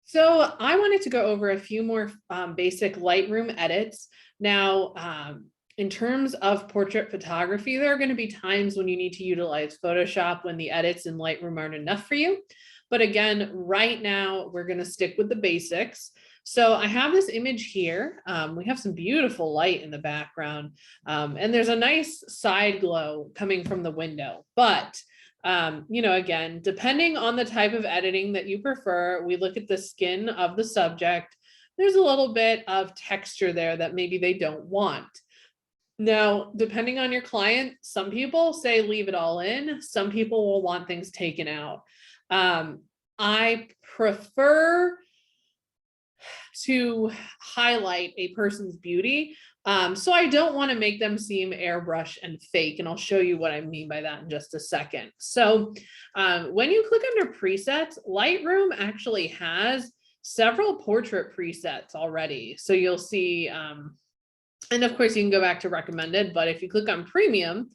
So I wanted to go over a few more basic Lightroom edits. Now, in terms of portrait photography, there are going to be times when you need to utilize Photoshop when the edits in Lightroom aren't enough for you. But again, right now, we're going to stick with the basics. So I have this image here. We have some beautiful light in the background, and there's a nice side glow coming from the window. But again, depending on the type of editing that you prefer, we look at the skin of the subject. There's a little bit of texture there that maybe they don't want. Now, depending on your client, some people say leave it all in. Some people will want things taken out. I prefer to highlight a person's beauty. So I don't want to make them seem airbrush and fake. And I'll show you what I mean by that in just a second. So when you click under presets, Lightroom actually has several portrait presets already. So you'll see, and of course you can go back to recommended, but if you click on premium,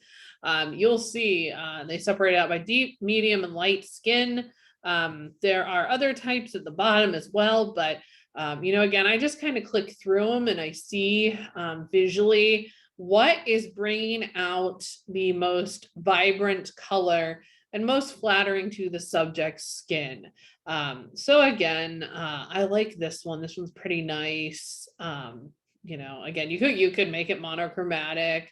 you'll see they separate out by deep, medium, and light skin. There are other types at the bottom as well, but again, I just kind of click through them and I see visually what is bringing out the most vibrant color and most flattering to the subject's skin. So again, I like this one. This one's pretty nice. Again, you could make it monochromatic.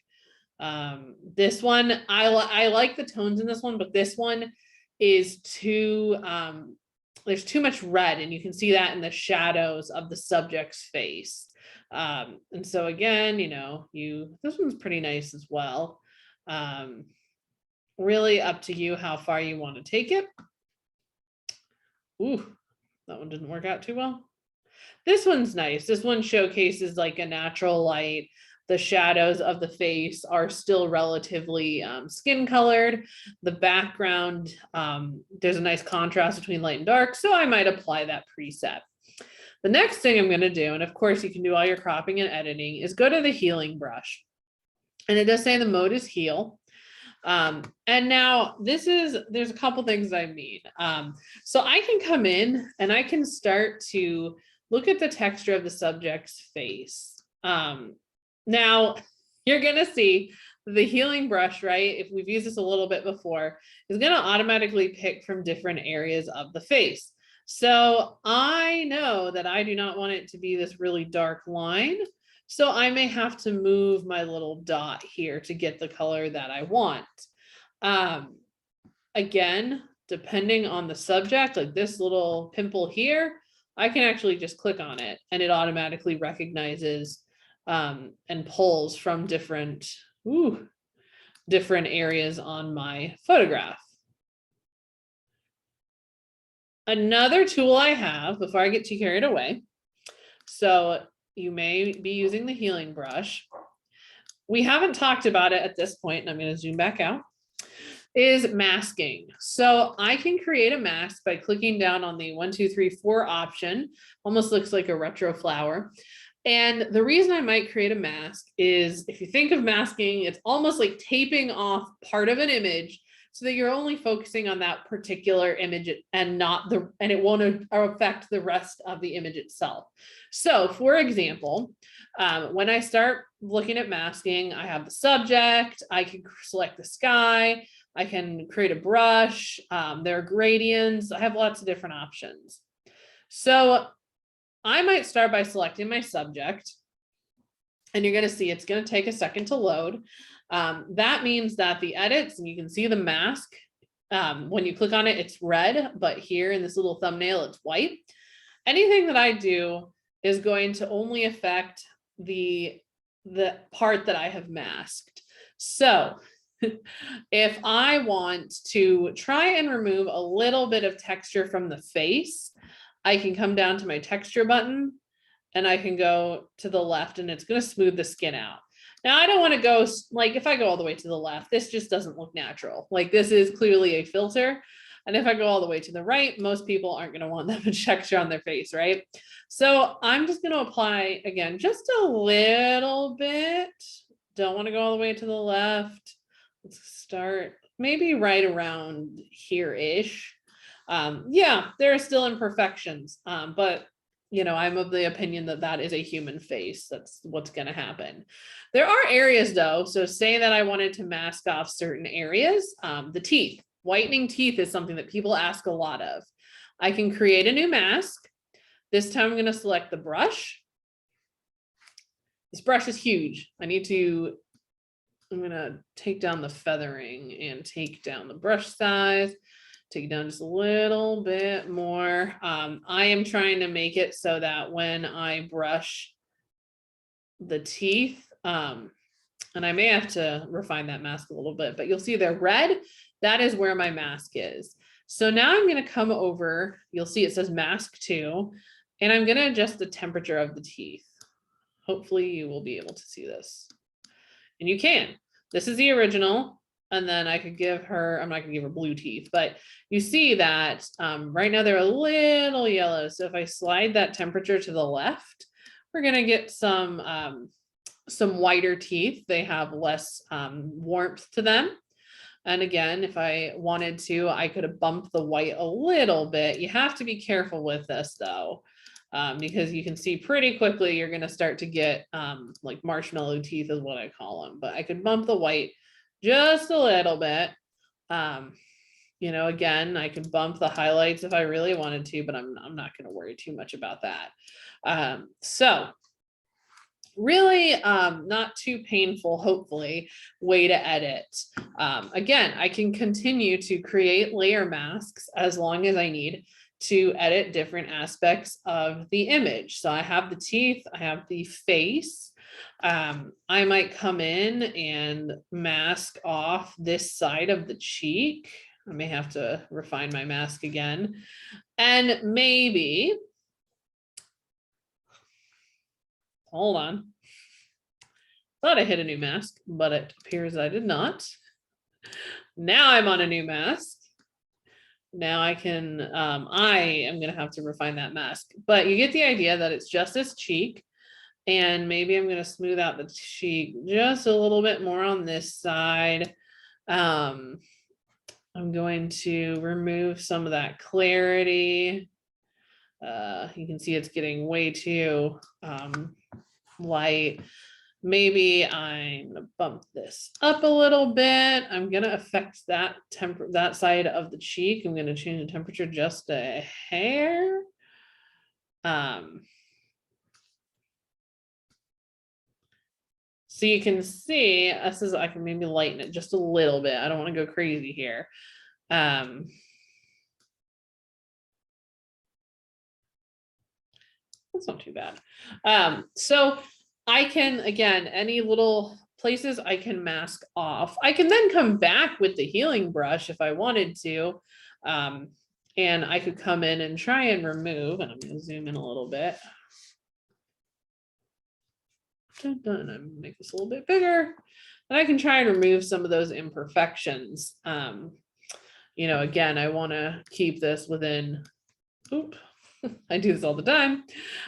This one, I like the tones in this one, but this one is too there's too much red, and you can see that in the shadows of the subject's face. And so again, this one's pretty nice as well. Really up to you how far you want to take it. Ooh, that one didn't work out too well. This one's nice. This one showcases like a natural light. The shadows of the face are still relatively skin colored. The background, there's a nice contrast between light and dark, so I might apply that preset. The next thing I'm going to do, and of course you can do all your cropping and editing, is go to the healing brush. And it does say the mode is heal. And now there's a couple things I mean. So I can come in and I can start to look at the texture of the subject's face. Now you're going to see the healing brush, right? If we've used this a little bit before, is going to automatically pick from different areas of the face. So I know that I do not want it to be this really dark line. So I may have to move my little dot here to get the color that I want. Again, depending on the subject, like this little pimple here, I can actually just click on it and it automatically recognizes and pulls from different areas on my photograph. Another tool I have before I get too carried away. So you may be using the healing brush. We haven't talked about it at this point, and I'm going to zoom back out, is masking. So I can create a mask by clicking down on the 1, 2, 3, 4 option. Almost looks like a retro flower. And the reason I might create a mask is if you think of masking, it's almost like taping off part of an image so that you're only focusing on that particular image and it won't affect the rest of the image itself. So for example, when I start looking at masking, I have the subject, I can select the sky, I can create a brush, there are gradients, I have lots of different options. So I might start by selecting my subject, and you're going to see it's going to take a second to load. That means that the edits, and you can see the mask, when you click on it, it's red, but here in this little thumbnail, it's white. Anything that I do is going to only affect the part that I have masked. So if I want to try and remove a little bit of texture from the face, I can come down to my texture button and I can go to the left and it's going to smooth the skin out. Now I don't want to go like, if I go all the way to the left, this just doesn't look natural. Like this is clearly a filter. And if I go all the way to the right, most people aren't going to want that much texture on their face, right? So I'm just going to apply again, just a little bit. Don't want to go all the way to the left. Let's start maybe right around here-ish. Yeah, there are still imperfections, but you know, I'm of the opinion that that is a human face. That's what's going to happen. There are areas though. So say that I wanted to mask off certain areas, the teeth, whitening teeth is something that people ask a lot of. I can create a new mask. This time I'm going to select the brush. This brush is huge. I'm going to take down the feathering and take down the brush size. Take it down just a little bit more. I am trying to make it so that when I brush the teeth, and I may have to refine that mask a little bit, but you'll see they're red. That is where my mask is. So now I'm going to come over, you'll see it says mask 2, and I'm going to adjust the temperature of the teeth. Hopefully you will be able to see this. And you can. This is the original. And then I could give her, I'm not gonna give her blue teeth, but you see that right now they're a little yellow. So if I slide that temperature to the left, we're gonna get some whiter teeth. They have less warmth to them. And again, if I wanted to, I could have bumped the white a little bit. You have to be careful with this though, because you can see pretty quickly you're gonna start to get like marshmallow teeth is what I call them. But I could bump the white just a little bit. You know, again, I could bump the highlights if I really wanted to, but I'm not going to worry too much about that. So really not too painful, hopefully, way to edit. Again, I can continue to create layer masks as long as I need to edit different aspects of the image. So I have the teeth, I have the face. I might come in and mask off this side of the cheek. I may have to refine my mask again. And maybe, hold on. Thought I hit a new mask, but it appears I did not. Now I'm on a new mask. Now I can, I am going to have to refine that mask, but you get the idea that it's just this cheek. And maybe I'm going to smooth out the cheek just a little bit more on this side. I'm going to remove some of that clarity. You can see it's getting way too light. Maybe I'm going to bump this up a little bit. I'm going to affect that side of the cheek. I'm going to change the temperature just a hair. So you can see, this is, I can maybe lighten it just a little bit. I don't want to go crazy here. That's not too bad. So I can, again, any little places I can mask off. I can then come back with the healing brush if I wanted to. And I could come in and try and remove, and I'm going to zoom in a little bit. And make this a little bit bigger, and I can try and remove some of those imperfections. You know, again, I want to keep this within, I do this all the time.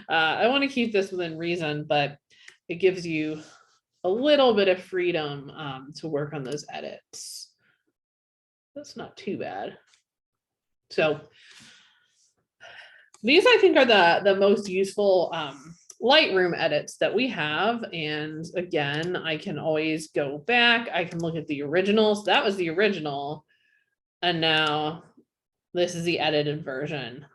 I want to keep this within reason, but it gives you a little bit of freedom to work on those edits. That's not too bad. So these, I think, are the most useful Lightroom edits that we have. And again, I can always go back. I can look at the originals. That was the original. And now this is the edited version.